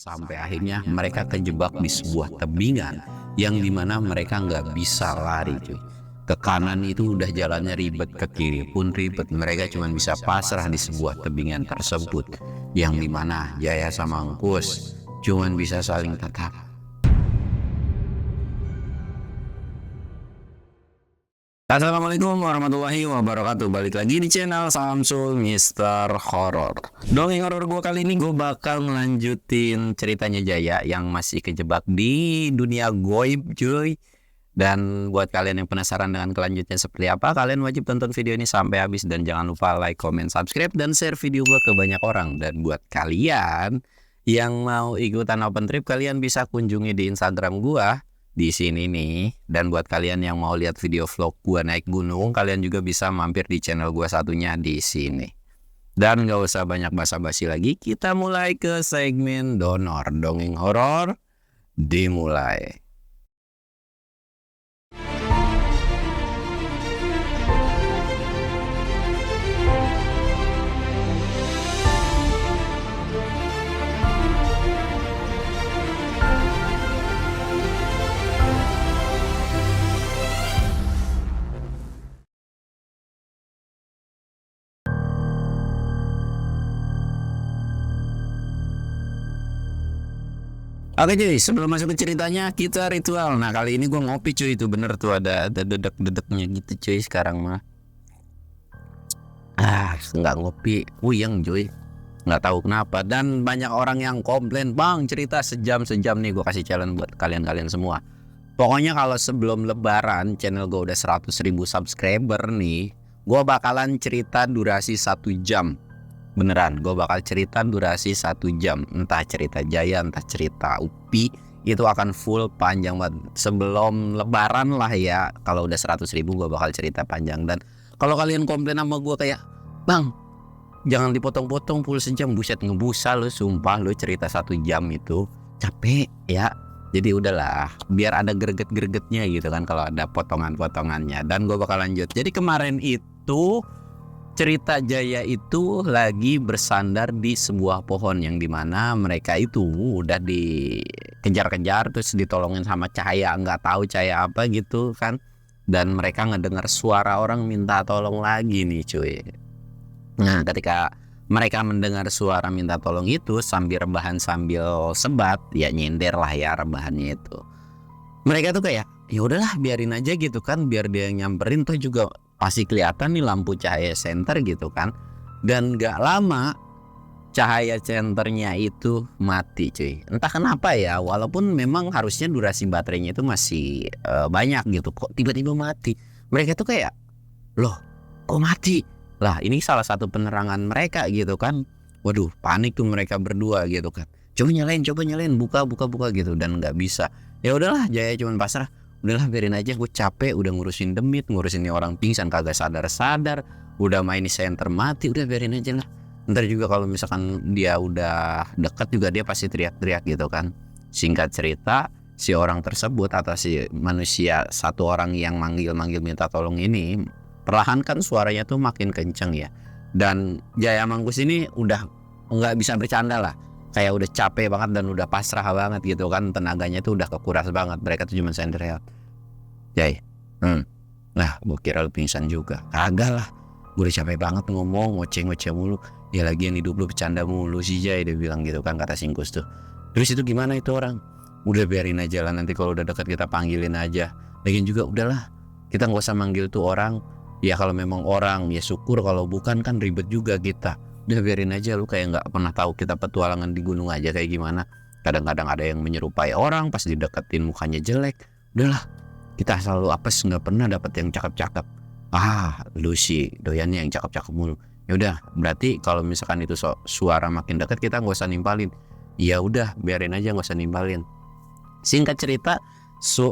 Sampai akhirnya mereka kejebak di sebuah tebingan yang dimana mereka nggak bisa lari cuy. Ke kanan itu udah jalannya ribet, ke kiri pun ribet. Mereka cuma bisa pasrah di sebuah tebingan tersebut, yang dimana Jaya sama Engkus cuman bisa saling tatap. Assalamualaikum warahmatullahi wabarakatuh. Balik lagi di channel Samsul Mister Horror. Dongeng horor gue kali ini gue bakal ngelanjutin ceritanya Jaya yang masih kejebak di dunia goib cuy. Dan buat kalian yang penasaran dengan kelanjutannya seperti apa, kalian wajib tonton video ini sampai habis. Dan jangan lupa like, comment, subscribe, dan share video gue ke banyak orang. Dan buat kalian yang mau ikutan open trip, kalian bisa kunjungi di Instagram gue di sini nih. Dan buat kalian yang mau lihat video vlog gua naik gunung, kalian juga bisa mampir di channel gua satunya di sini. Dan gak usah banyak basa-basi lagi, kita mulai ke segmen donor dongeng horor. Dimulai. Oke cuy, sebelum masuk ke ceritanya kita ritual. Nah kali ini gue ngopi cuy, itu bener tuh ada dedek-dedeknya gitu cuy sekarang mah. Nggak ngopi, puyeng cuy, nggak tahu kenapa. Dan banyak orang yang komplain, bang cerita sejam-sejam nih. Gue kasih challenge buat kalian-kalian semua. Pokoknya kalau sebelum lebaran channel gue udah 100.000 subscriber nih, gue bakalan cerita durasi 1 jam. Beneran, gue bakal cerita durasi 1 jam. Entah cerita Jaya, entah cerita Upi, itu akan full panjang banget. Sebelum lebaran lah ya, kalau udah 100.000 gue bakal cerita panjang. Dan kalau kalian komplain sama gue kayak, bang jangan dipotong-potong full sejam, buset ngebusa lu, sumpah lu cerita 1 jam itu capek ya. Jadi udahlah, biar ada greget-gregetnya gitu kan kalau ada potongan-potongannya. Dan gue bakal lanjut. Jadi kemarin itu cerita Jaya itu lagi bersandar di sebuah pohon yang dimana mereka itu udah dikejar-kejar terus ditolongin sama cahaya, nggak tahu cahaya apa gitu kan. Dan mereka ngedengar suara orang minta tolong lagi nih cuy. Nah ketika mereka mendengar suara minta tolong itu sambil rebahan sambil sebat, ya nyender lah ya rebahannya itu. Mereka tuh kayak ya udahlah biarin aja gitu kan, biar dia nyamperin tuh juga pasti kelihatan nih lampu cahaya senter gitu kan. Dan gak lama cahaya senternya itu mati cuy. Entah kenapa ya, walaupun memang harusnya durasi baterainya itu masih banyak gitu, kok tiba-tiba mati. Mereka tuh kayak, loh kok mati? Lah ini salah satu penerangan mereka gitu kan. Waduh panik tuh mereka berdua gitu kan. Coba nyalain, buka gitu, dan nggak bisa. Ya udahlah Jaya cuman pasrah. Udahlah biarin aja, gue capek udah ngurusin demit, ngurusin ini orang pingsan kagak sadar-sadar, udah main di center mati, udah biarin aja lah. Ntar juga kalau misalkan dia udah dekat juga dia pasti teriak-teriak gitu kan. Singkat cerita, si orang tersebut atau si manusia satu orang yang manggil-manggil minta tolong ini, perlahan kan suaranya tuh makin kenceng ya. Dan Jaya Mangkus ini udah nggak bisa bercanda lah, kayak udah capek banget dan udah pasrah banget gitu kan, tenaganya tuh udah kekuras banget. Mereka tuh cuma sender Jay, lah gue kira lu pingsan juga. Kagak lah, gue udah capek banget ngomong ngoceh mulu. Ya lagian hidup lu bercanda mulu sih Jay, dia bilang gitu kan, kata Singkus tuh. Terus itu gimana itu orang? Udah biarin aja lah, nanti kalau udah dekat kita panggilin aja. Lagian juga udahlah, kita nggak usah manggil tuh orang. Ya kalau memang orang ya syukur, kalau bukan kan ribet juga kita. Udah biarin aja, lu kayak nggak pernah tahu kita petualangan di gunung aja kayak gimana. Kadang-kadang ada yang menyerupai orang, pas dideketin mukanya jelek. Udahlah, kita selalu apes, nggak pernah dapet yang cakep-cakep. Lu sih doyannya yang cakep-cakep mulu. Ya udah, berarti kalau misalkan itu suara makin dekat kita nggak usah nimpalin. Ya udah biarin aja, nggak usah nimpalin. Singkat cerita,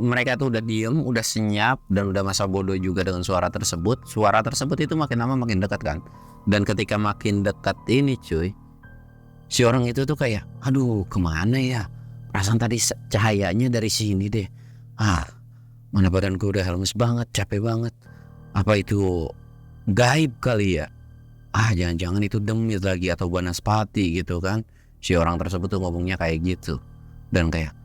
mereka tuh udah diem, udah senyap, dan udah masa bodoh juga dengan suara tersebut. Suara tersebut itu makin lama makin dekat kan. Dan ketika makin dekat ini cuy, si orang itu tuh kayak, aduh kemana ya, perasaan tadi cahayanya dari sini deh. Mana badanku udah lemes banget, capek banget. Apa itu gaib kali ya? Jangan-jangan itu demit lagi atau banaspati gitu kan. Si orang tersebut tuh ngomongnya kayak gitu. Dan kayak,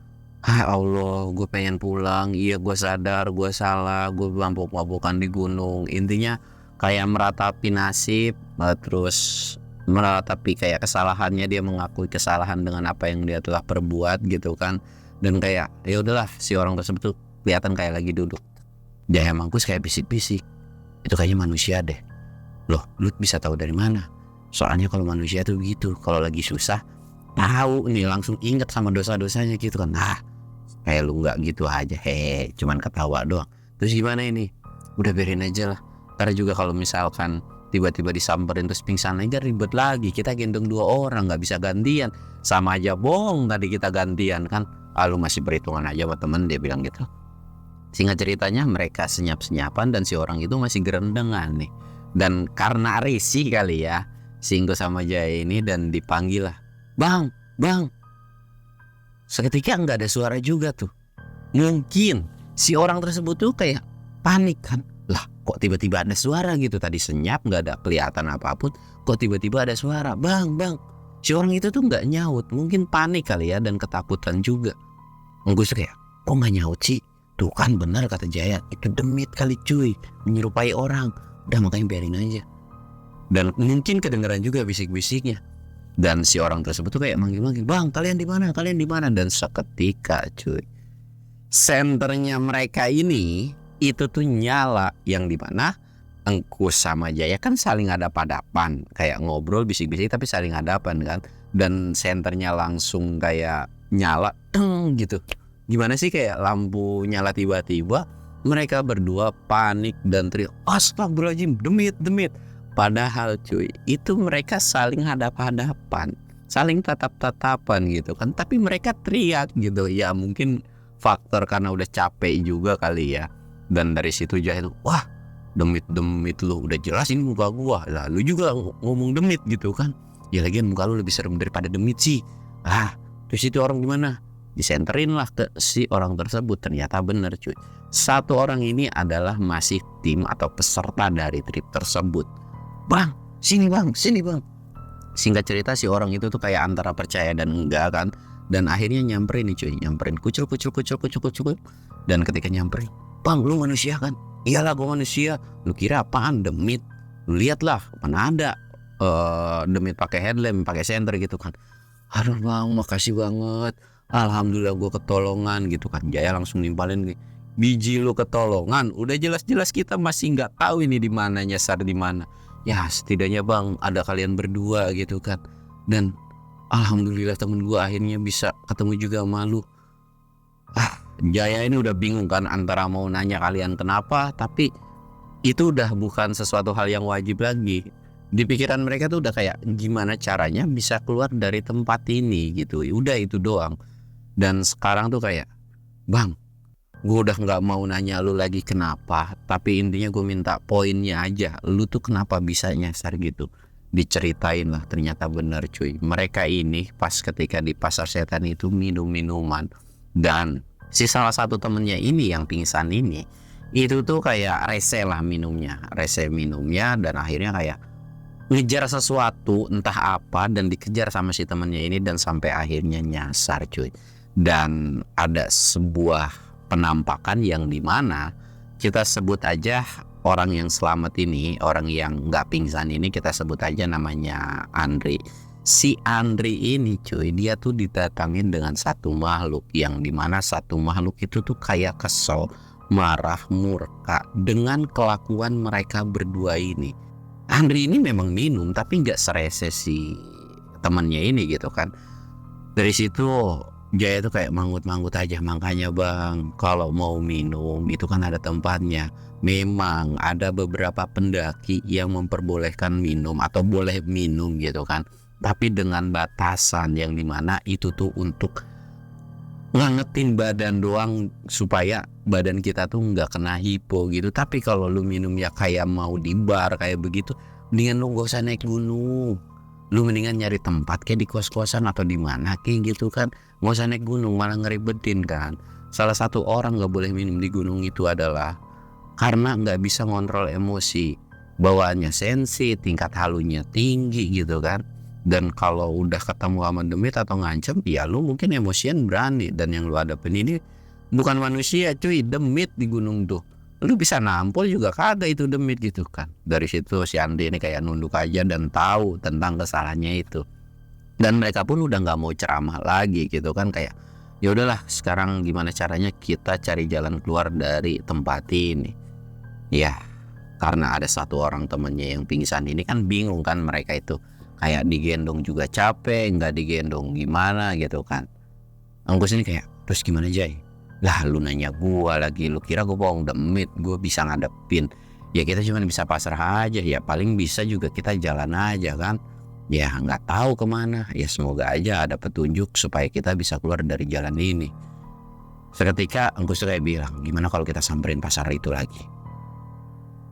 Allah, gue pengen pulang. Iya, gue sadar gue salah, gue mabuk-mabukan di gunung. Intinya kayak meratapi nasib, terus meratapi kayak kesalahannya, dia mengakui kesalahan dengan apa yang dia telah perbuat gitu kan. Dan kayak ya udahlah, si orang tersebut tuh kelihatan kayak lagi duduk. Jaya Mangkus kayak bisik-bisik, itu kayaknya manusia deh. Loh, lu bisa tahu dari mana? Soalnya kalau manusia tuh gitu, kalau lagi susah tahu nih, langsung inget sama dosa-dosanya gitu kan. Nah, kayak lu nggak gitu aja, cuman ketawa doang. Terus gimana ini? Udah biarin aja lah. Karena juga kalau misalkan tiba-tiba disamperin terus pingsan lagi, ribet lagi. Kita gendong 2 orang, nggak bisa gantian. Sama aja bohong tadi kita gantian kan. Lu masih perhitungan aja sama temen, dia bilang gitu. Singkat ceritanya mereka senyap-senyapan dan si orang itu masih gerendengan nih. Dan karena risih kali ya, Singgo sama Jaya ini, dan dipanggil lah, Bang. Seketika nggak ada suara juga tuh. Mungkin si orang tersebut tuh kayak panik kan. Lah, kok tiba-tiba ada suara gitu? Tadi senyap, nggak ada kelihatan apapun, kok tiba-tiba ada suara, Bang. Si orang itu tuh nggak nyaut. Mungkin panik kali ya, dan ketakutan juga. Gus kayak, kok nggak nyaut sih? Tuh kan benar kata Jaya, itu demit kali cuy, menyerupai orang. Udah, makanya biarin aja. Dan mungkin kedengeran juga bisik-bisiknya. Dan si orang tersebut tuh kayak manggil-manggil, Bang, kalian di mana? Dan seketika cuy, senternya mereka ini itu tuh nyala, yang dimana Engkus sama Jaya kan saling hadap-hadapan, kayak ngobrol bisik-bisik tapi saling hadapan kan. Dan senternya langsung kayak nyala gitu. Gimana sih, kayak lampu nyala tiba-tiba. Mereka berdua panik dan teriak, Astagfirullahaladzim, demit. Padahal cuy, itu mereka saling hadap-hadapan, saling tatap-tatapan gitu kan. Tapi mereka teriak gitu. Ya mungkin faktor karena udah capek juga kali ya. Dan dari situ Jaya itu, wah, demit lu, udah jelas ini muka gua. Lah lu juga ngomong demit gitu kan. Ya lagian muka lu lebih serem daripada demit sih. Terus itu orang gimana? Disenterin lah ke si orang tersebut. Ternyata bener cuy, satu orang ini adalah masih tim atau peserta dari trip tersebut. Bang, sini bang. Singkat cerita si orang itu tuh kayak antara percaya dan enggak kan. Dan akhirnya nyamperin nih cuy, kucul. Dan ketika nyamperin, Bang, lu manusia kan? Iyalah gua manusia. Lu kira apaan, demit? Lu lihatlah, mana ada demit pakai headlamp, pakai senter gitu kan. Aduh bang, makasih banget, alhamdulillah gua ketolongan gitu kan. Jaya langsung nimpalin nih, biji lu ketolongan, udah jelas-jelas kita masih nggak tahu ini di mana, nyasar di mana. Ya setidaknya bang ada kalian berdua gitu kan. Dan alhamdulillah temen gue akhirnya bisa ketemu juga sama lu. Jaya ini udah bingung kan antara mau nanya kalian kenapa, tapi itu udah bukan sesuatu hal yang wajib lagi. Di pikiran mereka tuh udah kayak gimana caranya bisa keluar dari tempat ini gitu. Udah itu doang. Dan sekarang tuh kayak, Bang, gue udah gak mau nanya lu lagi kenapa, tapi intinya gue minta poinnya aja. Lu tuh kenapa bisa nyasar gitu? Diceritain lah, ternyata bener cuy. Mereka ini pas ketika di pasar setan itu minum minuman. Dan si salah satu temennya ini yang pingsan ini, itu tuh kayak rese minumnya. Dan akhirnya kayak ngejar sesuatu entah apa, dan dikejar sama si temennya ini. Dan sampai akhirnya nyasar cuy. Dan ada sebuah penampakan yang dimana kita sebut aja orang yang selamat ini, orang yang nggak pingsan ini, kita sebut aja namanya Andri. Si Andri ini cuy, dia tuh didatangin dengan satu makhluk, yang dimana satu makhluk itu tuh kayak kesel, marah, murka dengan kelakuan mereka berdua ini. Andri ini memang minum tapi nggak serese si temannya ini gitu kan. Dari situ Jaya tuh kayak manggut-manggut aja. Makanya bang, kalau mau minum itu kan ada tempatnya. Memang ada beberapa pendaki yang memperbolehkan minum atau boleh minum gitu kan, tapi dengan batasan, yang dimana itu tuh untuk ngangetin badan doang supaya badan kita tuh nggak kena hipo gitu. Tapi kalau lu minum ya kayak mau di bar kayak begitu, mendingan lu gak usah naik gunung. Lu mendingan nyari tempat kayak di kos-kosan atau di mana kayak gitu kan. Gak usah naik gunung, malah ngeribetin kan. Salah satu orang gak boleh minum di gunung itu adalah karena gak bisa ngontrol emosi, bawaannya sensi, tingkat halunya tinggi gitu kan. Dan kalau udah ketemu sama demit atau ngancem, ya lu mungkin emosian berani. Dan yang lu hadapin ini bukan manusia cuy, demit di gunung tuh. Lu bisa nampol juga kagak itu demit gitu kan. Dari situ si Andri ini kayak nunduk aja dan tahu tentang kesalahannya itu. Dan mereka pun udah nggak mau ceramah lagi gitu kan, kayak ya udahlah sekarang gimana caranya kita cari jalan keluar dari tempat ini. Ya karena ada satu orang temennya yang pingsan ini kan bingung kan, mereka itu kayak digendong juga capek, nggak digendong gimana gitu kan. Angkus ini kayak, terus gimana Jay? Lah lu nanya gua lagi, lu kira gua bohong demit gua bisa ngadepin? Ya kita cuma bisa pasrah aja, ya paling bisa juga kita jalan aja kan. Ya nggak tahu kemana, ya semoga aja ada petunjuk supaya kita bisa keluar dari jalan ini. Seketika Angkus kayak bilang, gimana kalau kita samperin pasar itu lagi?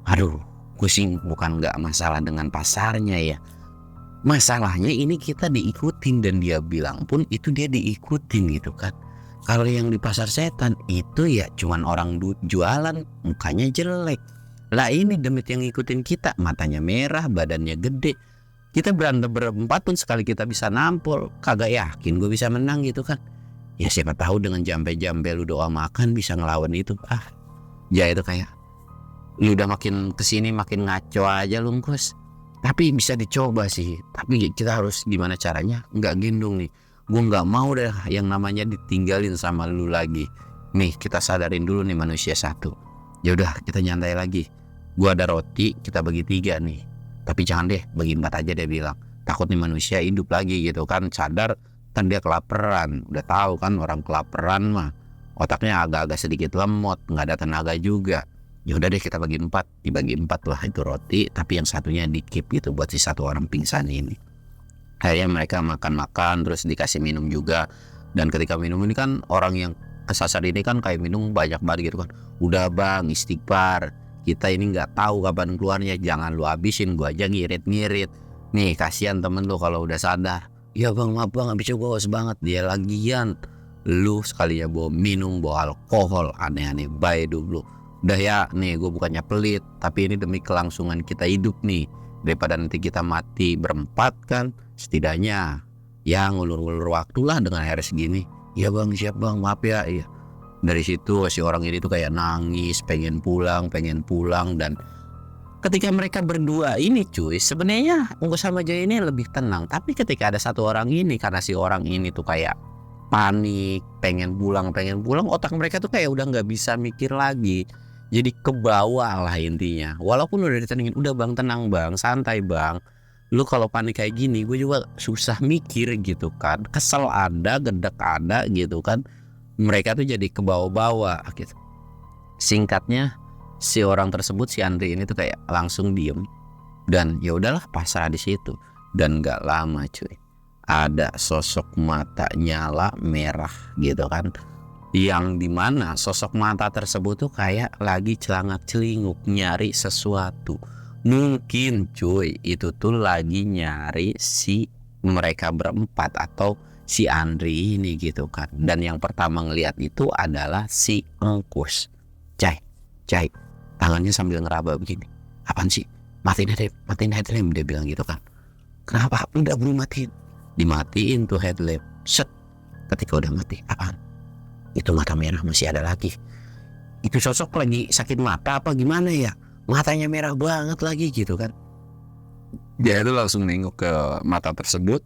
Aduh, gue sih bukan nggak masalah dengan pasarnya ya. Masalahnya ini kita diikutin, dan dia bilang pun itu dia diikutin gitu kan. Kalau yang di pasar setan itu ya cuman orang jualan mukanya jelek. Lah ini demit yang ngikutin kita, matanya merah, badannya gede. Kita berantem berempat pun sekali kita bisa nampol, kagak yakin gue bisa menang gitu kan. Ya siapa tahu dengan jampe-jampe lu doa makan bisa ngelawan itu. Ya itu kayak lu udah makin kesini makin ngaco aja lu Kus. Tapi bisa dicoba sih. Tapi kita harus gimana caranya nggak gendong nih. Gue nggak mau deh yang namanya ditinggalin sama lu lagi. Nih kita sadarin dulu nih manusia satu. Ya udah kita nyantai lagi. Gue ada roti, kita bagi 3 nih. Tapi jangan deh bagi 4 aja, dia bilang. Takut nih manusia hidup lagi gitu kan. Sadar kan dia kelaparan. Udah tahu kan orang kelaparan mah otaknya agak-agak sedikit lemot, nggak ada tenaga juga. Ya udah deh kita bagi 4, dibagi 4 lah itu roti, tapi yang satunya di keep gitu buat si satu orang pingsan ini. Akhirnya mereka makan-makan terus dikasih minum juga. Dan ketika minum ini kan orang yang kesasar ini kan kayak minum banyak banget gitu kan. Udah bang istighfar, kita ini nggak tahu kapan keluarnya, jangan lu habisin, gua aja ngirit-ngirit. Nih kasihan temen lu kalau udah sadar. Ya bang maaf bang, habisnya gua haus banget. Dia lagian lu sekalinya bawa minum, bawa alkohol, aneh-aneh baik dulu. Udah ya nih gue bukannya pelit, tapi ini demi kelangsungan kita hidup nih. Daripada nanti kita mati berempat kan, setidaknya ya ngulur-ngulur waktu lah dengan air segini. Ya bang siap bang, maaf ya. Iya. Dari situ si orang ini tuh kayak nangis, pengen pulang. Dan ketika mereka berdua ini cuy, sebenarnya Ungkus sama Jay ini lebih tenang. Tapi ketika ada satu orang ini, karena si orang ini tuh kayak panik, pengen pulang, otak mereka tuh kayak udah nggak bisa mikir lagi. Jadi ke bawah lah intinya. Walaupun udah ditenangin, udah bang tenang bang, santai bang. Lu kalau panik kayak gini, gue juga susah mikir gitu kan. Kesel ada, gedek ada gitu kan. Mereka tuh jadi ke bawah-bawah gitu. Singkatnya, si orang tersebut, si Andri ini tuh kayak langsung diem. Dan ya udahlah pasrah di situ. Dan gak lama cuy, ada sosok mata nyala merah gitu kan. Yang dimana sosok mata tersebut tuh kayak lagi celangak-celinguk nyari sesuatu. Mungkin cuy itu tuh lagi nyari si mereka berempat atau si Andri ini gitu kan. Dan yang pertama ngelihat itu adalah si Ungkus. Cai tangannya sambil ngeraba begini. Apaan sih? Matiin headlamp, dia bilang gitu kan. Kenapa? Udah belum matiin. Dimatiin tuh headlamp. Set. Ketika udah mati, apaan? Itu mata merah masih ada lagi. Itu sosok lagi sakit mata apa gimana ya? Matanya merah banget lagi gitu kan. Dia itu langsung nengok ke mata tersebut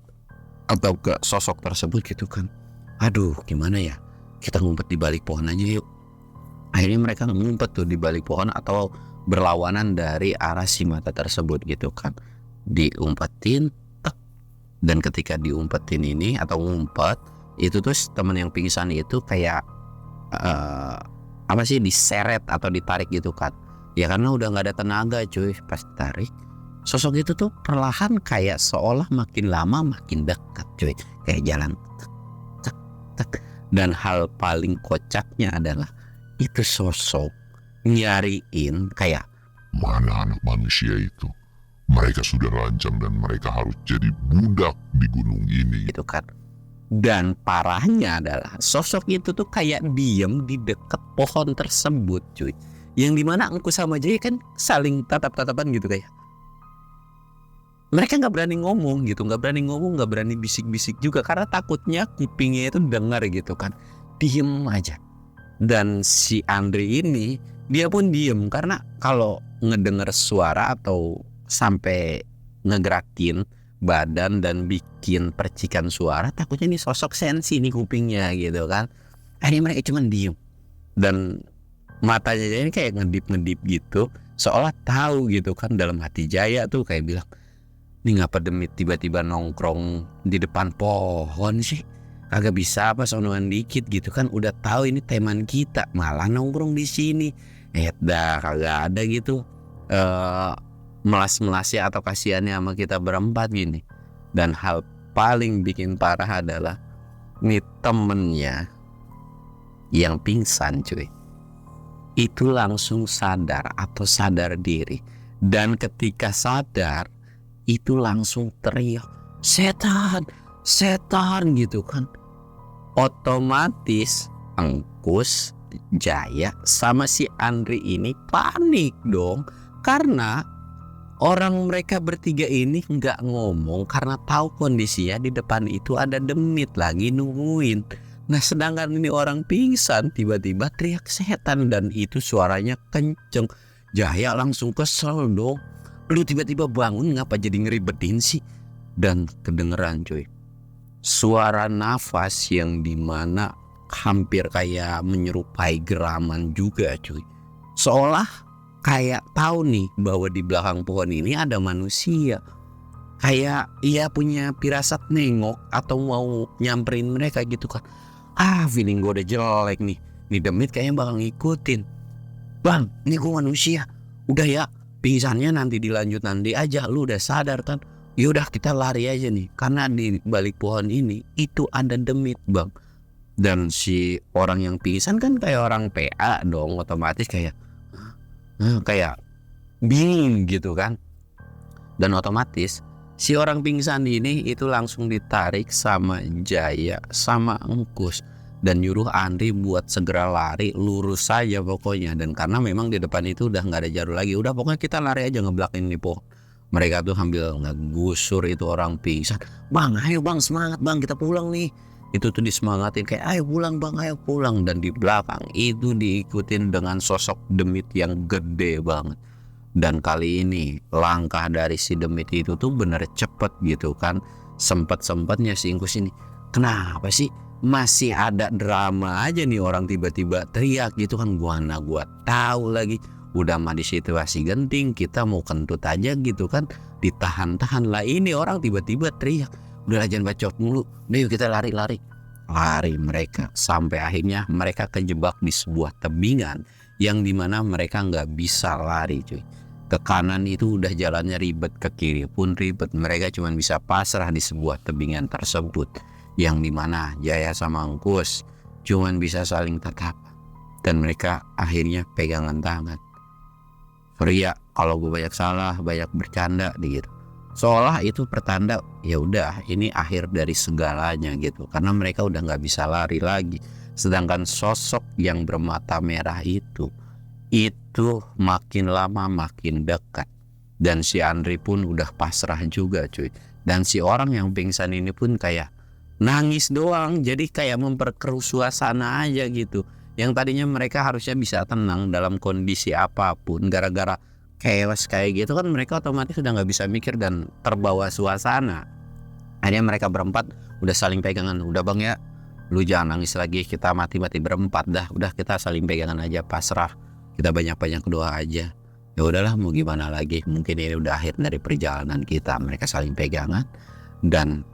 atau ke sosok tersebut gitu kan. Aduh gimana ya? Kita ngumpet di balik pohon aja yuk. Akhirnya mereka ngumpet tuh di balik pohon atau berlawanan dari arah si mata tersebut gitu kan. Diumpetin tek. Dan ketika diumpetin ini atau ngumpet, itu tuh temen yang pingsan itu kayak apa sih, diseret atau ditarik gitu kan. Ya karena udah nggak ada tenaga cuy pas ditarik. Sosok itu tuh perlahan kayak seolah makin lama makin dekat cuy. Kayak jalan tek, tek, tek. Dan hal paling kocaknya adalah itu sosok nyariin kayak, mana anak manusia itu? Mereka sudah rancang dan mereka harus jadi budak di gunung ini. gitu kan. Dan parahnya adalah sosok itu tuh kayak diem di dekat pohon tersebut cuy. Yang dimana Ungkus sama Jay kan saling tatap-tatapan gitu kayak. mereka nggak berani ngomong gitu, nggak berani bisik-bisik juga karena takutnya kupingnya itu dengar gitu kan, diem aja. Dan si Andri ini dia pun diem karena kalau ngedenger suara atau sampai ngegerakin badan dan bikin percikan suara, takutnya nih sosok sensi nih kupingnya gitu kan. Akhirnya mereka cuma diem dan matanya Jaya ini kayak ngedip gitu, seolah tahu gitu kan. Dalam hati Jaya tuh kayak bilang, ini ngapa Demit tiba-tiba nongkrong di depan pohon sih? Kagak bisa apa sonoan dikit gitu kan, udah tahu ini teman kita malah nongkrong di sini. Dah kagak ada gitu melas-melasnya atau kasihannya sama kita berempat gini. Dan hal paling bikin parah adalah nih temennya yang pingsan cuy, itu langsung sadar atau sadar diri. Dan ketika sadar itu langsung teriak, setan, setan gitu kan. Otomatis Engkus, Jaya sama si Andri ini panik dong, karena orang mereka bertiga ini nggak ngomong karena tahu kondisinya di depan itu ada Demit lagi nungguin. Nah sedangkan ini orang pingsan tiba-tiba teriak setan dan itu suaranya kenceng. Jaya langsung kesel dong, lu tiba-tiba bangun ngapa jadi ngeribetin sih? Dan kedengeran cuy suara nafas yang dimana hampir kayak menyerupai geraman juga cuy. Seolah kayak tahu nih bahwa di belakang pohon ini ada manusia. Kayak ia punya firasat nengok atau mau nyamperin mereka gitu kan. Feeling gue udah jelek nih. Nih Demit kayaknya bakal ngikutin. Bang, ini gue manusia. Udah ya, pingsannya nanti dilanjut nanti aja. Lu udah sadar kan? Yaudah kita lari aja nih. Karena di balik pohon ini itu ada Demit bang. Dan si orang yang pingsan kan kayak orang PA dong. Otomatis kayak bingung gitu kan. Dan otomatis si orang pingsan ini itu langsung ditarik sama Jaya sama Engkus. Dan nyuruh Andri buat segera lari lurus saja pokoknya. Dan karena memang di depan itu udah gak ada jalur lagi, udah pokoknya kita lari aja ngeblakin nih pohon. Mereka tuh sambil ngegusur itu orang pingsan. Bang ayo bang, semangat bang, kita pulang nih. Itu tuh disemangatin kayak ayo pulang bang, ayo pulang. Dan di belakang itu diikutin dengan sosok Demit yang gede banget. Dan kali ini langkah dari si Demit itu tuh bener cepet gitu kan. Sempet-sempetnya si Engkus ini, kenapa sih masih ada drama aja nih, orang tiba-tiba teriak gitu kan. Gua tahu lagi udah mah di situasi genting, kita mau kentut aja gitu kan, ditahan-tahan lah. Ini orang tiba-tiba teriak, udah jangan bacot mulu, udah yuk kita lari mereka sampai akhirnya mereka kejebak di sebuah tebingan yang dimana mereka nggak bisa lari cuy. Ke kanan itu udah jalannya ribet, ke kiri pun ribet, mereka cuma bisa pasrah di sebuah tebingan tersebut yang dimana Jaya sama Engkus cuman bisa saling tatap dan mereka akhirnya pegangan tangan. Sorry ya kalau gue banyak salah, banyak bercanda gitu. Seolah itu pertanda ya udah ini akhir dari segalanya gitu, karena mereka udah nggak bisa lari lagi. Sedangkan sosok yang bermata merah itu makin lama makin dekat dan si Andri pun udah pasrah juga cuy. Dan si orang yang pingsan ini pun kayak nangis doang, jadi kayak memperkeruh suasana aja gitu. Yang tadinya mereka harusnya bisa tenang dalam kondisi apapun, gara-gara chaos kayak gitu kan mereka otomatis udah nggak bisa mikir dan terbawa suasana. Akhirnya mereka berempat udah saling pegangan, udah bang ya lu jangan nangis lagi, kita mati-mati berempat dah, udah kita saling pegangan aja, pasrah, kita banyak-banyak doa aja. Ya udahlah mau gimana lagi, mungkin ini udah akhir dari perjalanan kita. Mereka saling pegangan dan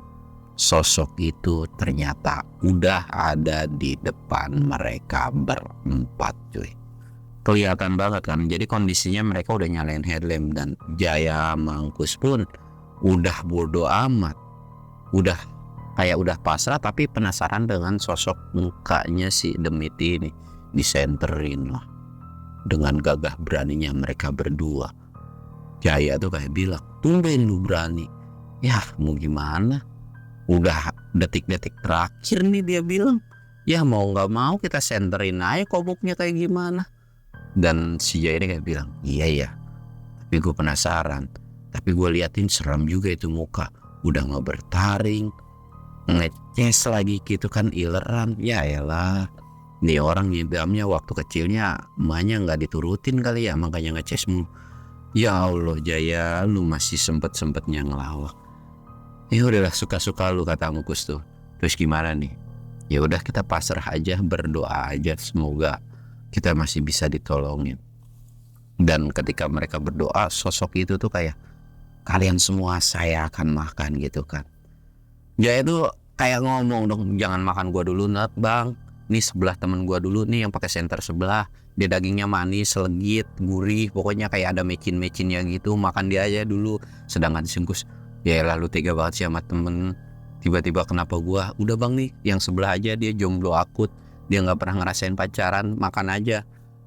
sosok itu ternyata udah ada di depan mereka berempat cuy. Kelihatan banget kan, jadi kondisinya mereka udah nyalain headlamp dan Jaya Mangkus pun udah bodo amat, udah pasrah tapi penasaran dengan sosok mukanya si Demit ini. Disenterin lah dengan gagah beraninya mereka berdua. Jaya tuh kayak bilang, tumben lu berani. Ya mau gimana, udah detik-detik terakhir nih dia bilang, ya mau gak mau kita senterin aja komuknya kayak gimana. Dan si Jaya ini kayak bilang, iya tapi gue penasaran, Tapi gue liatin seram juga itu muka, udah nggak bertaring, ngeces lagi gitu kan, ileran. Ya elah, nih orang ngidamnya waktu kecilnya emaknya nggak diturutin kali ya, makanya ngeces mulu. Ya Allah Jaya, lu masih sempet-sempetnya ngelawak. Ya udahlah, suka-suka lu, kata Mukus tuh. Terus gimana nih? Ya udah, kita pasrah aja, berdoa aja, semoga kita masih bisa ditolongin. Dan ketika mereka berdoa, sosok itu tuh kayak, kalian semua saya akan makan gitu kan. Ya itu kayak ngomong dong, jangan makan gua dulu Nat bang, nih sebelah temen gua dulu nih yang pakai senter sebelah, dia dagingnya manis, legit, gurih, pokoknya kayak ada mecin-mecinnya gitu, makan dia aja dulu. Sedangkan si Mukus, ya lalu tega banget sih sama temen. Tiba-tiba kenapa gua, udah bang nih yang sebelah aja, dia jomblo akut, dia nggak pernah ngerasain pacaran, makan aja.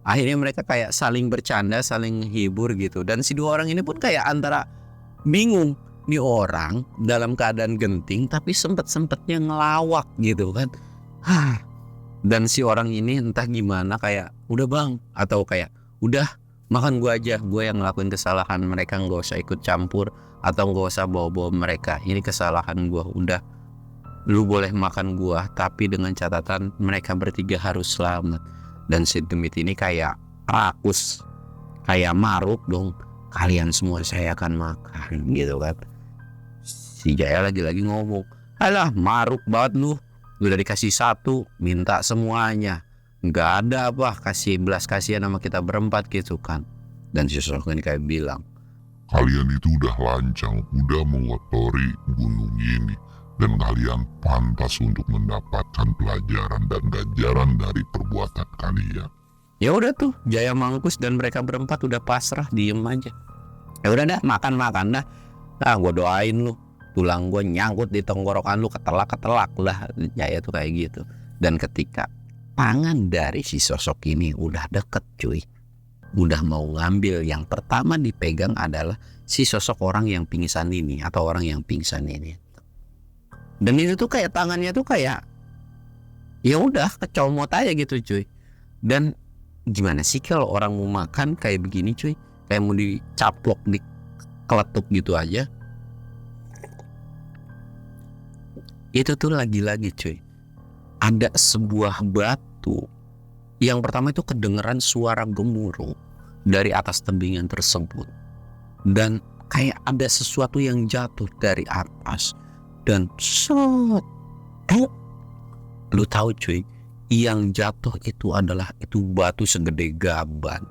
Akhirnya mereka kayak saling bercanda, saling hibur gitu. Dan si dua orang ini pun kayak antara bingung, nih orang dalam keadaan genting tapi sempet-sempetnya ngelawak gitu kan. Dan si orang ini entah gimana kayak, udah bang, atau kayak, udah makan gua aja, gua yang ngelakuin kesalahan, mereka nggak usah ikut campur atau nggak usah bawa-bawa mereka, ini kesalahan gua, udah lu boleh makan gua tapi dengan catatan mereka bertiga harus selamat. Dan si demit ini kayak rakus, kayak maruk dong, kalian semua saya akan makan gitu kan. Si Jaya lagi-lagi ngomong, alah maruk banget lu, udah dikasih satu minta semuanya, nggak ada apa, kasih belas kasihan sama kita berempat gitu kan. Dan si sosok ini kayak bilang, Kalian itu udah lancang, udah mengotori gunung ini, dan kalian pantas untuk mendapatkan pelajaran dan ganjaran dari perbuatan kalian. ya udah tuh Jaya Mangkus dan mereka berempat udah pasrah, diem aja. Ya udah dah, makan dah. Nah gue doain lu, tulang gue nyangkut di tenggorokan lu, ketelak lah. Jaya tuh kayak gitu. Dan ketika tangan dari si sosok ini udah deket cuy, udah mau ngambil, yang pertama dipegang adalah si sosok orang yang pingsan ini, atau orang yang pingsan ini. Dan itu tuh kayak tangannya tuh kayak, ya udah kecomot aja gitu cuy. Dan gimana sih kalau orang mau makan kayak begini cuy, kayak mau dicaplok, dikeletuk gitu aja. Itu tuh lagi-lagi cuy, ada sebuah batu yang pertama itu kedengeran suara gemuruh dari atas tebingan tersebut, dan kayak ada sesuatu yang jatuh dari atas dan shot. Lu tahu cuy, yang jatuh itu adalah batu segede gaban,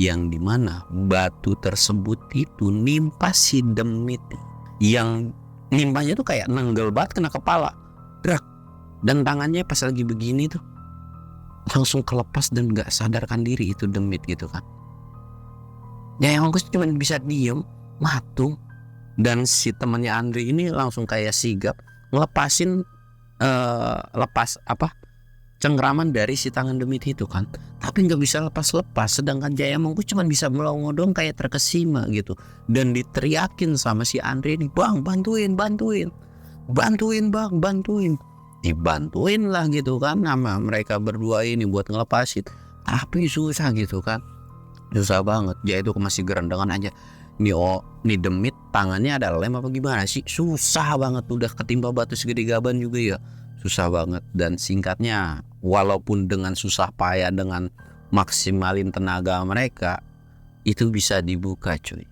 yang dimana batu tersebut itu nimpa si demit, yang nimpanya tuh kayak nenggel banget kena kepala, drak. Dan tangannya pas lagi begini tuh langsung kelepas dan gak sadarkan diri itu demit gitu kan. Ya yang aku cuma bisa diem matung. Dan si temannya Andri ini langsung kayak sigap ngelepasin cengkraman dari si tangan demit itu kan, tapi nggak bisa lepas. Sedangkan Jaya Mangkus cuma bisa melongo dong kayak terkesima gitu. Dan diteriakin sama si Andri ini, bang bantuin bang, dibantuin lah gitu kan sama mereka berdua ini buat ngelepasin. Tapi susah gitu kan, susah banget. Dia itu masih gerendengan aja. Nih demit tangannya ada lem apa gimana sih, susah banget, udah ketimpa batu segede gaban juga ya, susah banget. Dan singkatnya, walaupun dengan susah payah, dengan maksimalin tenaga mereka, itu bisa dibuka cuy.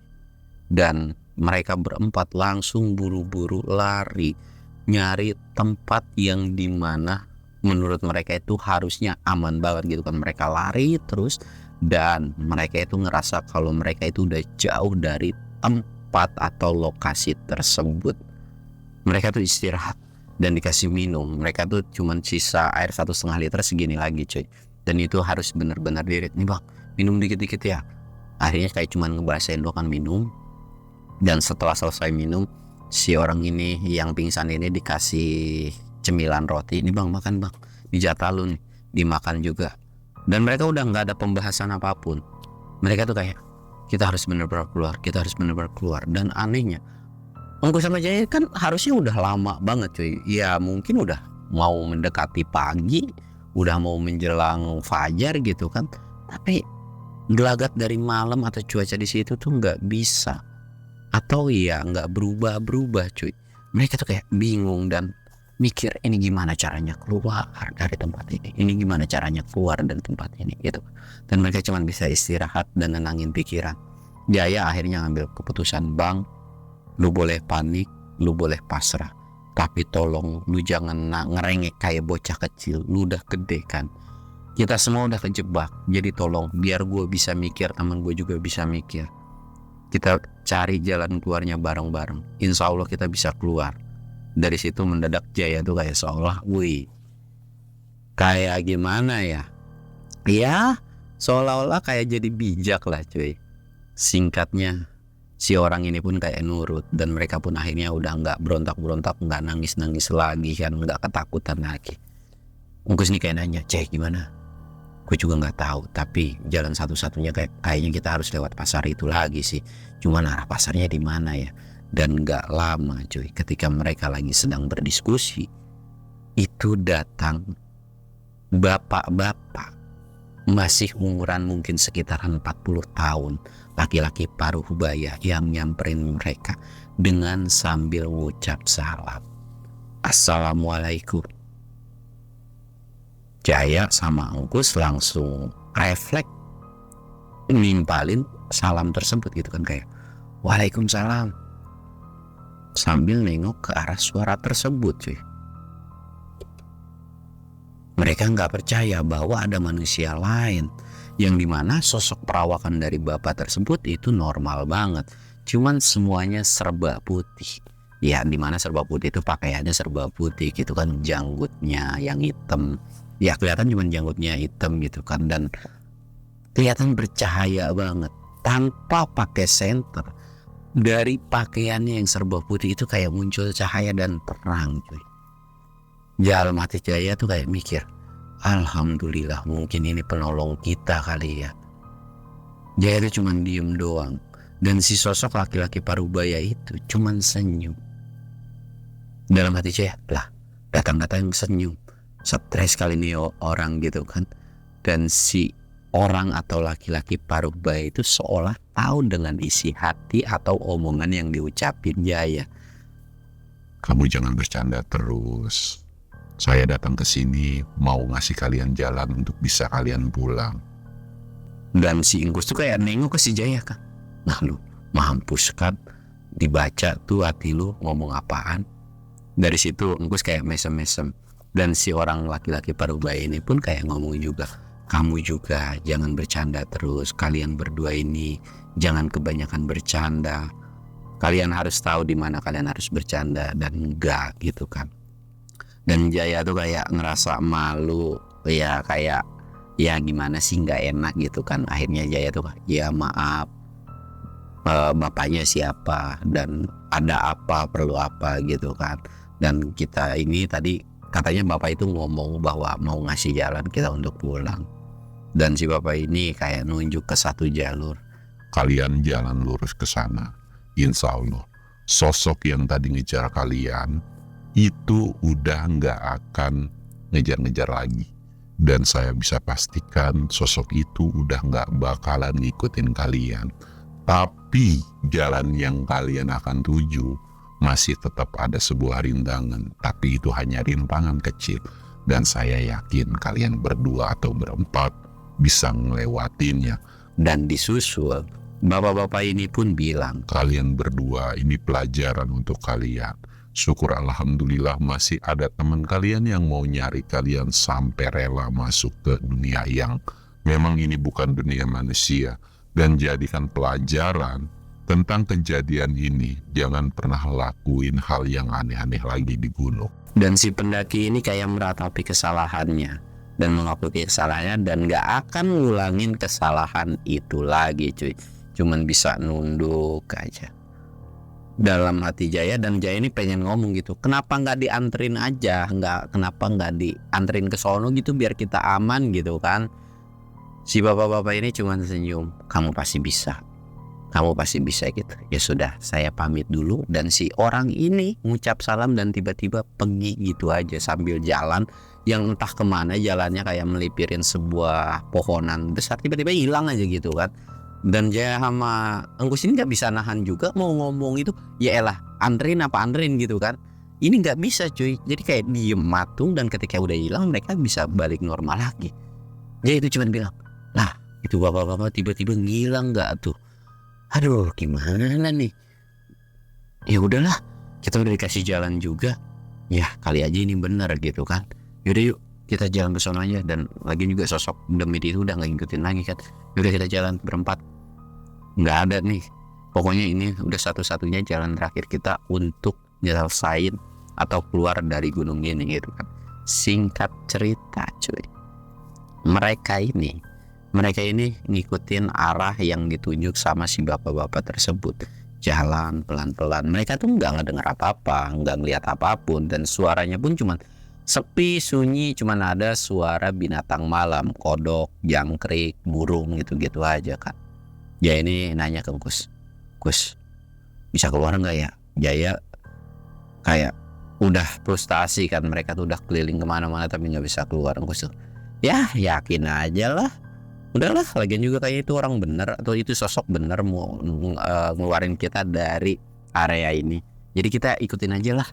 Dan mereka berempat langsung buru-buru lari, nyari tempat yang dimana menurut mereka itu harusnya aman banget gitu kan. Mereka lari terus, dan mereka itu ngerasa kalau mereka itu udah jauh dari tempat atau lokasi tersebut. Mereka tuh istirahat dan dikasih minum. Mereka tuh cuman sisa air 1,5 liter segini lagi cuy. Dan itu harus benar-benar dirit, nih bang minum dikit-dikit ya. Akhirnya kayak cuman ngebasain doang minum. Dan setelah selesai minum, si orang ini yang pingsan ini dikasih cemilan roti. Ini bang makan bang, dijatah lu nih, dimakan juga. Dan mereka udah nggak ada pembahasan apapun. Mereka tuh kayak, kita harus benar-benar keluar. Dan anehnya, Mangkus sama Jaya kan harusnya udah lama banget cuy. Ya mungkin udah mau mendekati pagi, udah mau menjelang fajar gitu kan. Tapi gelagat dari malam atau cuaca di situ tuh nggak bisa. atau ya nggak berubah cuy. Mereka tuh kayak bingung dan mikir ini gimana caranya keluar dari tempat ini gimana caranya keluar dari tempat ini gitu. Dan mereka cuma bisa istirahat dan nenangin pikiran. Jaya akhirnya ngambil keputusan, bang, lu boleh panik, lu boleh pasrah, tapi tolong lu jangan ngerengek kayak bocah kecil. Lu udah gede kan, kita semua udah kejebak, jadi tolong biar gue bisa mikir, teman gue juga bisa mikir, kita cari jalan keluarnya bareng-bareng. Insya Allah kita bisa keluar. Dari situ mendadak Jaya tuh kayak seolah, wih, kayak gimana ya? Ya, seolah-olah kayak jadi bijak lah cuy. Singkatnya, si orang ini pun kayak nurut dan mereka pun akhirnya udah nggak berontak-berontak, nggak nangis-nangis lagi kan, nggak ketakutan lagi. Ungkus nih kayak nanya, Cek gimana? Gue juga nggak tahu, tapi jalan satu-satunya kayaknya kita harus lewat pasar itu lagi sih. Cuman arah pasarnya di mana ya? Dan nggak lama cuy, ketika mereka lagi sedang berdiskusi, itu datang bapak-bapak masih umuran mungkin sekitaran 40 tahun, laki-laki paruh baya yang nyamperin mereka dengan sambil ngucap salam. Assalamualaikum. Jaya sama Ungkus langsung refleks nimpalin salam tersebut gitu kan, kayak Waalaikumsalam, sambil nengok ke arah suara tersebut cuy. Mereka nggak percaya bahwa ada manusia lain, yang dimana sosok perawakan dari bapak tersebut itu normal banget, cuman semuanya serba putih. Ya dimana serba putih itu pakaiannya serba putih gitu kan, janggutnya yang hitam, ya kelihatan cuman janggutnya hitam gitu kan, dan kelihatan bercahaya banget tanpa pakai senter. Dari pakaiannya yang serba putih itu kayak muncul cahaya dan terang cuy. Dalam hati Jaya tuh kayak mikir, alhamdulillah mungkin ini penolong kita kali ya. Jaya tuh cuman diem doang, dan si sosok laki-laki parubaya itu cuman senyum. Dalam hati Jaya, lah datang-datang senyum, stres kali ini orang gitu kan. Dan si orang atau laki-laki parubaya itu seolah tahu dengan isi hati atau omongan yang diucapin Jaya. Kamu jangan bercanda terus. Saya datang ke sini mau ngasih kalian jalan untuk bisa kalian pulang. Dan si Ingkus tuh kayak nengok ke si Jaya kan. Nah lu mampus kan, dibaca tuh hati lu ngomong apaan. Dari situ Ingkus kayak mesem-mesem. Dan si orang laki-laki parubaya ini pun kayak ngomong juga, kamu juga jangan bercanda terus. Kalian berdua ini jangan kebanyakan bercanda. Kalian harus tahu di mana kalian harus bercanda dan enggak gitu kan. Dan Jaya tuh kayak ngerasa malu, ya kayak ya gimana sih, nggak enak gitu kan. Akhirnya Jaya tuh ya maaf, bapaknya siapa dan ada apa, perlu apa gitu kan. Dan kita ini tadi katanya bapak itu ngomong bahwa mau ngasih jalan kita untuk pulang. Dan si bapak ini kayak nunjuk ke satu jalur. Kalian jalan lurus ke sana. Insya Allah sosok yang tadi ngejar kalian itu udah nggak akan ngejar-ngejar lagi. Dan saya bisa pastikan sosok itu udah nggak bakalan ngikutin kalian. Tapi jalan yang kalian akan tuju masih tetap ada sebuah rintangan. Tapi itu hanya rintangan kecil. Dan saya yakin kalian berdua atau berempat bisa ngelewatinnya. Dan disusul, bapak-bapak ini pun bilang, kalian berdua ini pelajaran untuk kalian. Syukur alhamdulillah masih ada teman kalian yang mau nyari kalian sampai rela masuk ke dunia yang memang ini bukan dunia manusia. Dan jadikan pelajaran tentang kejadian ini. Jangan pernah lakuin hal yang aneh-aneh lagi di gunung. Dan si pendaki ini kayak meratapi kesalahannya dan mengakui kesalahannya dan gak akan ngulangin kesalahan itu lagi cuy. Cuman bisa nunduk aja dalam hati Jaya. Dan Jaya ini pengen ngomong gitu, kenapa nggak dianterin aja, kenapa nggak dianterin ke sono gitu biar kita aman gitu kan. Si bapak-bapak ini cuma senyum, kamu pasti bisa gitu. Ya sudah, saya pamit dulu. Dan si orang ini ngucap salam dan tiba-tiba pergi gitu aja sambil jalan yang entah kemana jalannya, kayak melipirin sebuah pohonan besar, tiba-tiba hilang aja gitu kan. Dan Jaya sama Engkus ini nggak bisa nahan juga mau ngomong itu, ya elah anterin gitu kan. Ini nggak bisa cuy, jadi kayak diem matung, dan ketika udah hilang mereka bisa balik normal lagi. Dia itu cuma bilang, lah itu bapak-bapak tiba-tiba ngilang nggak tuh, aduh gimana nih. Ya udahlah, kita udah dikasih jalan juga, ya kali aja ini benar gitu kan. Yaudah yuk kita jalan ke sono aja. Dan lagi juga sosok demit itu udah nggak ngikutin lagi kan. Yaudah kita jalan berempat, nggak ada nih, pokoknya ini udah satu-satunya jalan terakhir kita untuk nyelesain atau keluar dari gunung ini gitu kan. Singkat cerita cuy, mereka ini ngikutin arah yang ditunjuk sama si bapak-bapak tersebut. Jalan pelan-pelan, mereka tuh nggak ngedengar apa-apa, nggak ngeliat apapun, dan suaranya pun cuman sepi sunyi, cuman ada suara binatang malam, kodok, jangkrik, burung gitu-gitu aja kan. Ya ini nanya ke Kus bisa keluar nggak ya? Jaya kayak udah frustasi kan, mereka tuh udah keliling kemana-mana tapi nggak bisa keluar. Kus tuh ya yakin aja lah, udahlah, lagian juga kayak itu orang bener atau itu sosok bener mau ngeluarin kita dari area ini, jadi kita ikutin aja lah.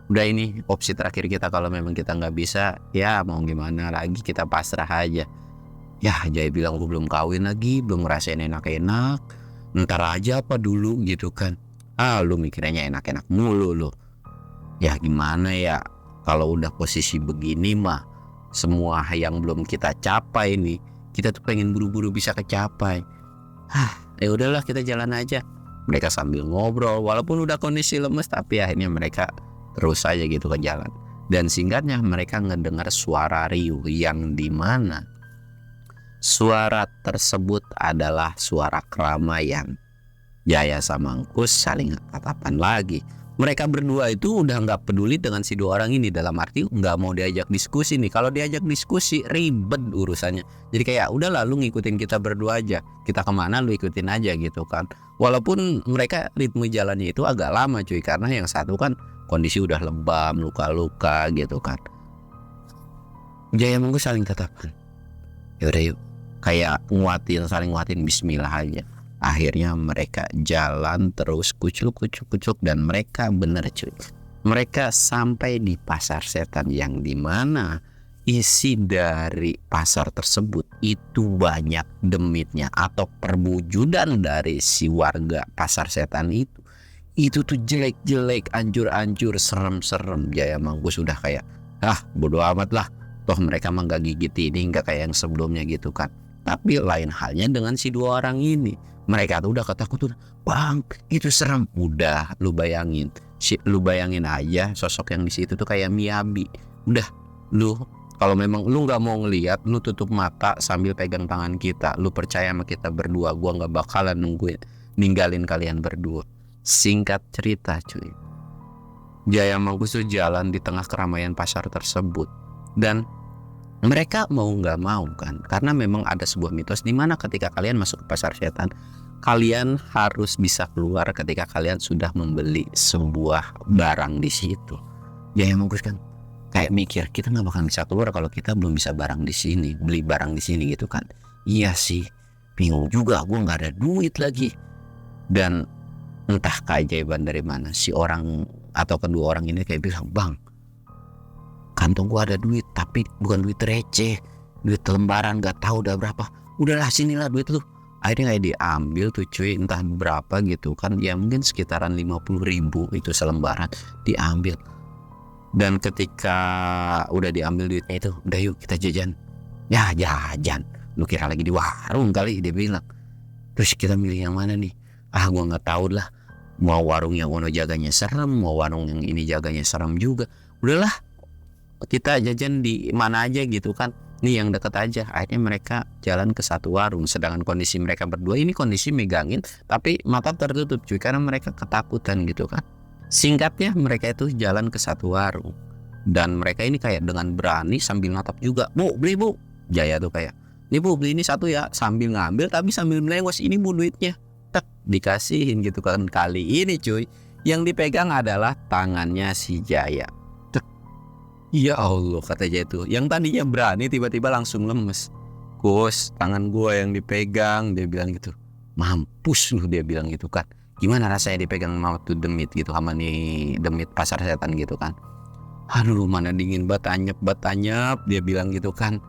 Udah ini opsi terakhir kita, kalau memang kita nggak bisa ya mau gimana lagi, kita pasrah aja. Ya Jaya bilang gue belum kawin lagi, belum ngerasain enak-enak, ntar aja apa dulu gitu kan. Lu mikirnya enak-enak mulu lu. Ya gimana ya, kalau udah posisi begini mah, semua yang belum kita capai nih, kita tuh pengen buru-buru bisa kecapai. Ya udahlah kita jalan aja. Mereka sambil ngobrol walaupun udah kondisi lemes, tapi akhirnya mereka terus aja gitu ke jalan. Dan singkatnya mereka ngedengar suara riuh, yang dimana suara tersebut adalah suara keramaian. Jaya sama Engkus saling tatapan lagi. Mereka berdua itu udah nggak peduli dengan si dua orang ini, dalam arti nggak mau diajak diskusi nih. Kalau diajak diskusi ribet urusannya. Jadi kayak udah lalu ngikutin kita berdua aja. Kita kemana lu ikutin aja gitu kan. Walaupun mereka ritme jalannya itu agak lama cuy, karena yang satu kan kondisi udah lebam, luka-luka gitu kan. Jaya sama Engkus saling tatapan. Yaudah yuk, kayak saling nguatin bismillah aja. Akhirnya mereka jalan terus kucuk dan mereka bener cuy, mereka sampai di pasar setan, yang dimana isi dari pasar tersebut itu banyak demitnya atau perwujudan dari si warga pasar setan itu tuh jelek-jelek, ancur-ancur, serem-serem. Jaya Mangkus sudah kayak bodo amat lah, toh mereka mah gak gigit ini, gak kayak yang sebelumnya gitu kan. Tapi lain halnya dengan si dua orang ini, mereka tuh udah ketakutan. Bang, itu serem. Udah, lu bayangin aja sosok yang di situ tuh kayak Miyabi. Udah, lu kalau memang lu nggak mau ngelihat, lu tutup mata sambil pegang tangan kita. Lu percaya sama kita berdua, gua nggak bakalan ninggalin kalian berdua. Singkat cerita cuy, Jaya Mangkus tuh jalan di tengah keramaian pasar tersebut, dan mereka mau nggak mau kan, karena memang ada sebuah mitos di mana ketika kalian masuk ke pasar setan, kalian harus bisa keluar ketika kalian sudah membeli sebuah barang di situ. Jaya Mangkus kan kayak mikir, kita nggak bakal bisa keluar kalau kita belum bisa beli barang di sini gitu kan. Iya sih, bingung juga, gue nggak ada duit lagi. Dan entah keajaiban dari mana, si orang atau kedua orang ini kayak bilang, bang, kantong gua ada duit, tapi bukan duit receh, duit lembaran gak tahu udah berapa. Udahlah sinilah duit lu. Akhirnya kayak diambil tuh cuy, entah berapa gitu kan, ya mungkin sekitaran 50.000 itu selembaran diambil. Dan ketika udah diambil duitnya itu, udah yuk kita jajan. Ya jajan, lu kira lagi di warung kali, dia bilang. Terus kita milih yang mana nih? Gua nggak tahu lah, mau warung yang ono jaganya serem, mau warung yang ini jaganya serem juga. Udahlah, kita jajan di mana aja gitu kan, nih yang deket aja. Akhirnya mereka jalan ke satu warung, sedangkan kondisi mereka berdua ini kondisi megangin tapi mata tertutup cuy, karena mereka ketakutan gitu kan. Singkatnya mereka itu jalan ke satu warung, dan mereka ini kayak dengan berani sambil natap juga. Bu, beli bu. Jaya tuh kayak, nih bu beli ini satu ya, sambil ngambil tapi sambil melengos, ini bu duitnya. Tak dikasihin gitu kan. Kali ini cuy, yang dipegang adalah tangannya si Jaya. Ya Allah, kata Jaya itu, yang tadinya berani tiba-tiba langsung lemes. Kus, tangan gue yang dipegang, dia bilang gitu. mampus lu, dia bilang gitu kan. Gimana rasanya dipegang sama tuh demit gitu, sama nih demit pasar setan gitu kan. Aduh mana dingin banget, anyep, dia bilang gitu kan.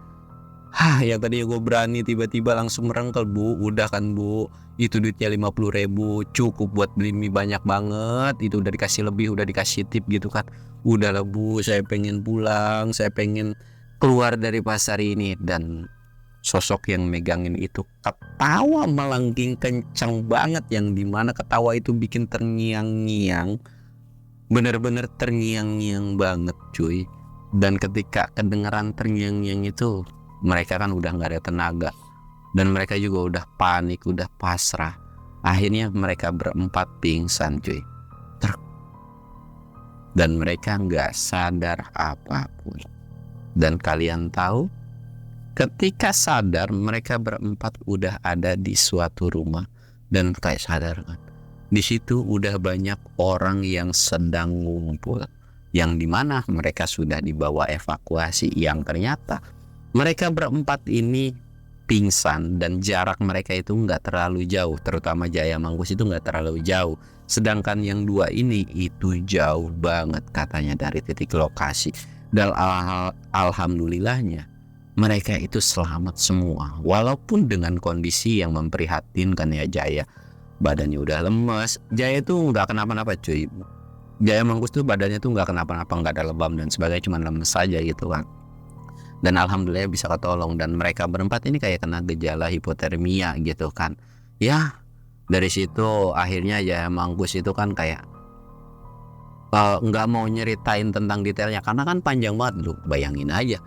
Yang tadi gue berani tiba-tiba langsung merengkel, Bu. Udah kan Bu, itu duitnya 50.000, cukup buat beli mie banyak banget. Itu udah dikasih lebih, udah dikasih tip gitu kan. Udahlah Bu, saya pengen pulang, saya pengen keluar dari pasar ini. Dan sosok yang megangin itu ketawa melengking kencang banget, yang dimana ketawa itu bikin terngiang-ngiang, bener-bener terngiang-ngiang banget cuy. Dan ketika kedengeran terngiang-ngiang itu, mereka kan udah gak ada tenaga, dan mereka juga udah panik, udah pasrah. Akhirnya mereka berempat pingsan cuy. Dan mereka gak sadar apapun. Dan kalian tahu, ketika sadar mereka berempat udah ada di suatu rumah. Dan kayak sadar kan, di situ udah banyak orang yang sedang ngumpul, yang dimana mereka sudah dibawa evakuasi. Yang ternyata mereka berempat ini pingsan, dan jarak mereka itu nggak terlalu jauh, terutama Jaya Mangkus itu nggak terlalu jauh. Sedangkan yang dua ini itu jauh banget katanya dari titik lokasi. Dan alhamdulillahnya mereka itu selamat semua, walaupun dengan kondisi yang memprihatinkan ya. Jaya badannya udah lemes. Jaya itu nggak kenapa-napa cuy. Jaya Mangkus tuh badannya tuh nggak kenapa-napa, nggak ada lebam dan sebagainya, cuma lemes saja gitu kan. Dan alhamdulillah bisa ketolong. Dan mereka berempat ini kayak kena gejala hipotermia gitu kan. Ya dari situ akhirnya Jaya Mangkus itu kan kayak nggak mau nyeritain tentang detailnya, karena kan panjang banget. Lu bayangin aja,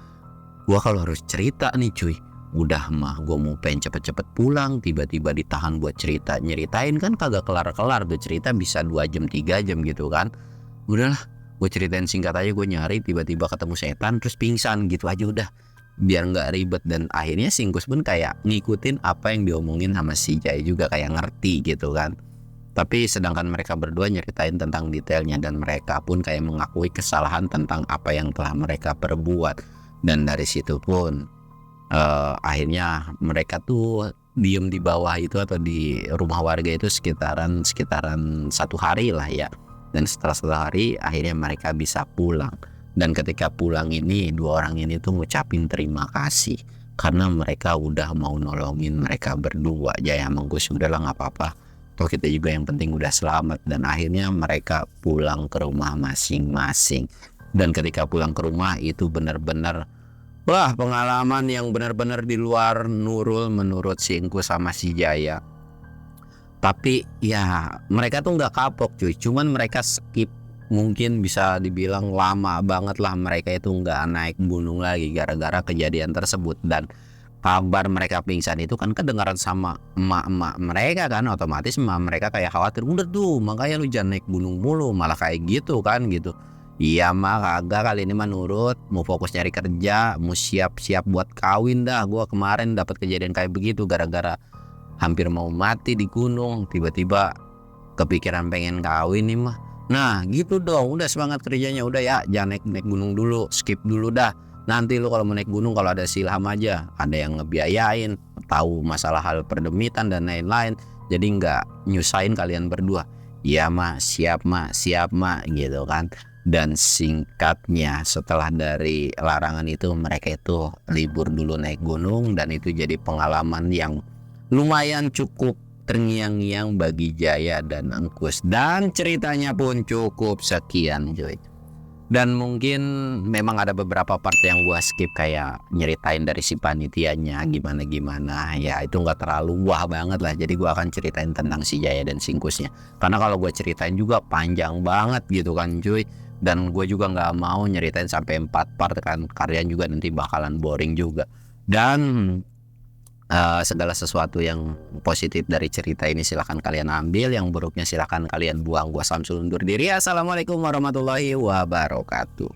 gua kalau harus cerita nih cuy, udah mah gua mau pengen cepet-cepet pulang, tiba-tiba ditahan buat nyeritain kan kagak kelar-kelar tuh cerita, bisa 2 jam 3 jam gitu kan. Udahlah, gue ceritain singkat aja. Gue nyari, tiba-tiba ketemu setan terus pingsan gitu aja udah, biar nggak ribet. Dan akhirnya Singkus pun kayak ngikutin apa yang diomongin sama si Jaya juga, kayak ngerti gitu kan. Tapi sedangkan mereka berdua nyeritain tentang detailnya, dan mereka pun kayak mengakui kesalahan tentang apa yang telah mereka perbuat. Dan dari situ pun akhirnya mereka tuh diem di bawah itu atau di rumah warga itu sekitaran 1 hari lah ya. Dan setelah 1 hari akhirnya mereka bisa pulang. Dan ketika pulang ini, 2 orang ini tuh ngucapin terima kasih karena mereka udah mau nolongin mereka berdua. Jaya Mangkus udahlah nggak apa-apa, toh kita juga yang penting udah selamat. Dan akhirnya mereka pulang ke rumah masing-masing. Dan ketika pulang ke rumah itu benar-benar wah, pengalaman yang benar-benar di luar nurul menurut Singkus sama si Jaya. Tapi ya mereka tuh nggak kapok cuy, cuman mereka skip, mungkin bisa dibilang lama banget lah mereka itu nggak naik gunung lagi gara-gara kejadian tersebut. Dan kabar mereka pingsan itu kan kedengaran sama emak-emak mereka kan, otomatis emak mereka kayak khawatir, udah tuh makanya lu jangan naik gunung mulu, malah kayak gitu kan gitu. Iya mah kagak, kali ini mah nurut, mau fokus nyari kerja, mau siap-siap buat kawin dah. Gua kemarin dapat kejadian kayak begitu gara-gara hampir mau mati di gunung, tiba-tiba kepikiran pengen kawin nih mah. Nah gitu dong, udah semangat kerjanya, udah ya jangan naik gunung dulu, skip dulu dah. Nanti lu kalau mau naik gunung, kalau ada silham aja, ada yang ngebiayain, tahu masalah hal perdemitan dan lain-lain, jadi nggak nyusahin kalian berdua. Iya mak, siap mak gitu kan. Dan singkatnya setelah dari larangan itu, mereka itu libur dulu naik gunung, dan itu jadi pengalaman yang lumayan cukup terngiang-ngiang bagi Jaya dan Engkus. Dan ceritanya pun cukup sekian cuy. Dan mungkin memang ada beberapa part yang gua skip, kayak nyeritain dari si panitianya gimana-gimana. Ya itu nggak terlalu wah banget lah. Jadi gua akan ceritain tentang si Jaya dan Singkusnya. Karena kalau gua ceritain juga panjang banget gitu kan cuy. Dan gue juga nggak mau nyeritain sampai 4 part kan, kalian juga nanti bakalan boring juga. Dan segala sesuatu yang positif dari cerita ini silahkan kalian ambil, yang buruknya silahkan kalian buang. Gua Samsul undur diri. Assalamualaikum warahmatullahi wabarakatuh.